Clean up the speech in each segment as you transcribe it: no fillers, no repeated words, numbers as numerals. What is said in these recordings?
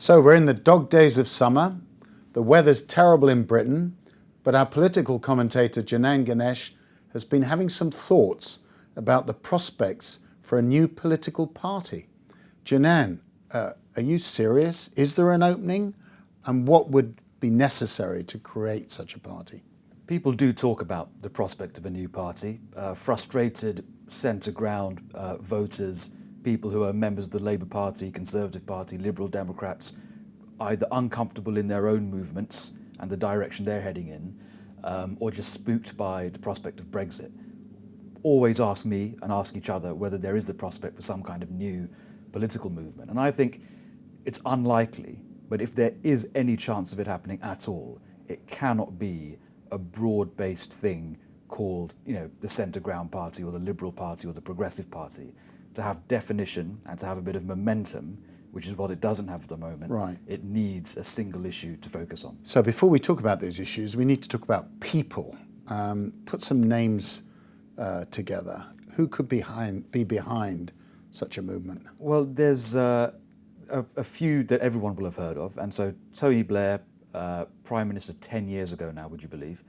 So we're in the dog days of summer. The weather's terrible in Britain, but our political commentator Janan Ganesh has been having some thoughts about the prospects for a new political party. Janan, are you serious? Is there an opening? And what would be necessary to create such a party? People do talk about the prospect of a new party. Frustrated centre ground voters, people who are members of the Labour Party, Conservative Party, Liberal Democrats, either uncomfortable in their own movements and the direction they're heading in, or just spooked by the prospect of Brexit, always ask me and ask each other whether there is the prospect for some kind of new political movement. And I think it's unlikely, but if there is any chance of it happening at all, it cannot be a broad-based thing called, the centre ground party or the Liberal Party or the Progressive Party. To have definition and to have a bit of momentum, which is what it doesn't have at the moment, right, it needs a single issue to focus on. So before we talk about those issues, we need to talk about people. Put some names together. Who could be behind such a movement? Well, there's a few that everyone will have heard of. And so Tony Blair, Prime Minister 10 years ago now, would you believe,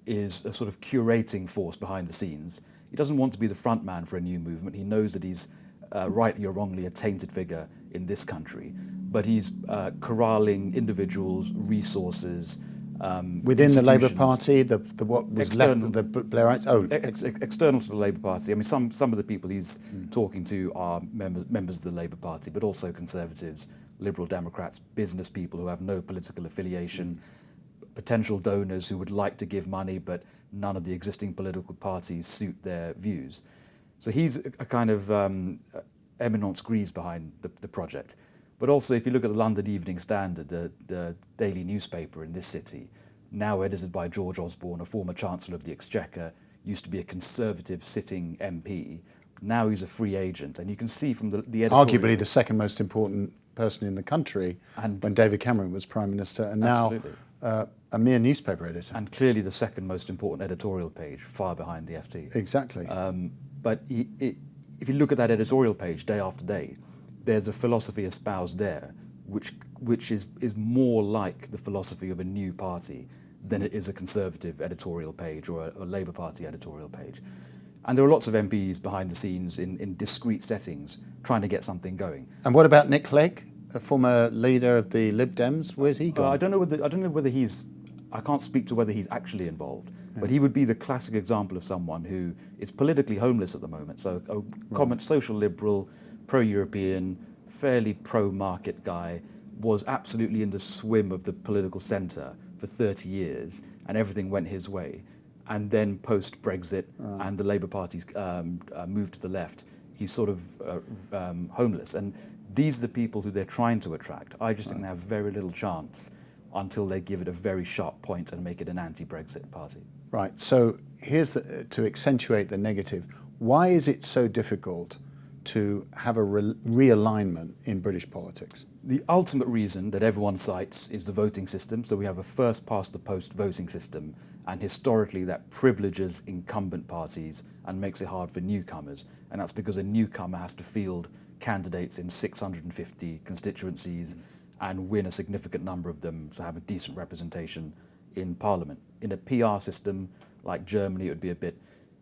is a sort of curating force behind the scenes. He doesn't want to be the front man for a new movement. He knows that he's rightly or wrongly a tainted figure in this country, but he's corralling individuals, resources, within the Labour Party, what was left of the Blairites. External to the Labour Party. I mean, some of the people he's talking to are members of the Labour Party, but also Conservatives, Liberal Democrats, business people who have no political affiliation, potential donors who would like to give money, but none of the existing political parties suit their views. So he's a kind of eminence grise behind the project. But also, if you look at the London Evening Standard, the daily newspaper in this city, now edited by George Osborne, a former Chancellor of the Exchequer, used to be a Conservative sitting MP. Now he's a free agent. And you can see from the editorial... Arguably the second most important person in the country when David Cameron was Prime Minister, and now a mere newspaper editor. And clearly the second most important editorial page, far behind the FT. Exactly. But if you look at that editorial page day after day, there's a philosophy espoused there, which is more like the philosophy of a new party than it is a Conservative editorial page or a Labour Party editorial page. And there are lots of MPs behind the scenes in discrete settings trying to get something going. And what about Nick Clegg, a former leader of the Lib Dems? Where's he gone? I don't know whether he's. I can't speak to whether he's actually involved, but he would be the classic example of someone who is politically homeless at the moment. So a common social liberal, pro-European, fairly pro-market guy, was absolutely in the swim of the political centre for 30 years, and everything went his way. And then post-Brexit and the Labour Party's move to the left, he's sort of homeless. And these are the people who they're trying to attract. I just think they have very little chance until they give it a very sharp point and make it an anti-Brexit party. Right, so here's to accentuate the negative. Why is it so difficult to have a realignment in British politics? The ultimate reason that everyone cites is the voting system. So we have a first-past-the-post voting system, and historically that privileges incumbent parties and makes it hard for newcomers. And that's because a newcomer has to field candidates in 650 constituencies and win a significant number of them to have a decent representation in Parliament. In a PR system like Germany, it would be a bit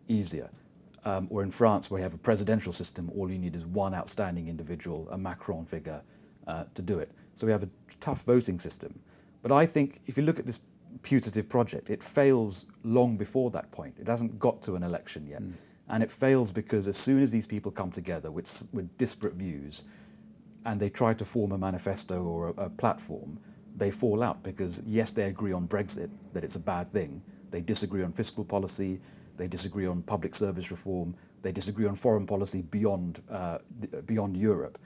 easier. Or in France, where you have a presidential system, all you need is one outstanding individual, a Macron figure, to do it. So we have a tough voting system. But I think if you look at this putative project, it fails long before that point. It hasn't got to an election yet. And it fails because as soon as these people come together with disparate views and they try to form a manifesto or a platform, they fall out because, yes, they agree on Brexit, that it's a bad thing. They disagree on fiscal policy. They disagree on public service reform. They disagree on foreign policy beyond Europe.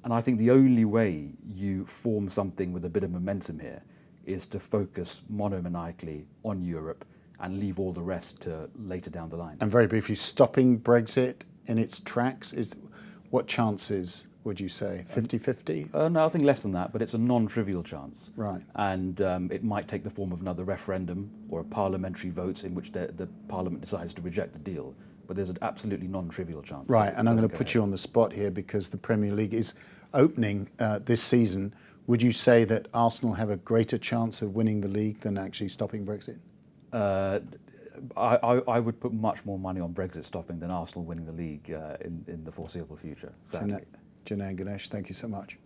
And I think the only way you form something with a bit of momentum here is to focus monomaniacally on Europe and leave all the rest to later down the line. And very briefly, stopping Brexit in its tracks, what chances would you say? 50-50? No, I think less than that, but it's a non-trivial chance. Right. And it might take the form of another referendum or a parliamentary vote in which the Parliament decides to reject the deal. but there's an absolutely non-trivial chance. Right, that and I'm going doesn't to go put ahead. you on the spot here because the Premier League is opening this season. Would you say that Arsenal have a greater chance of winning the league than actually stopping Brexit? I would put much more money on Brexit stopping than Arsenal winning the league in the foreseeable future, sadly. Janan Ganesh, thank you so much.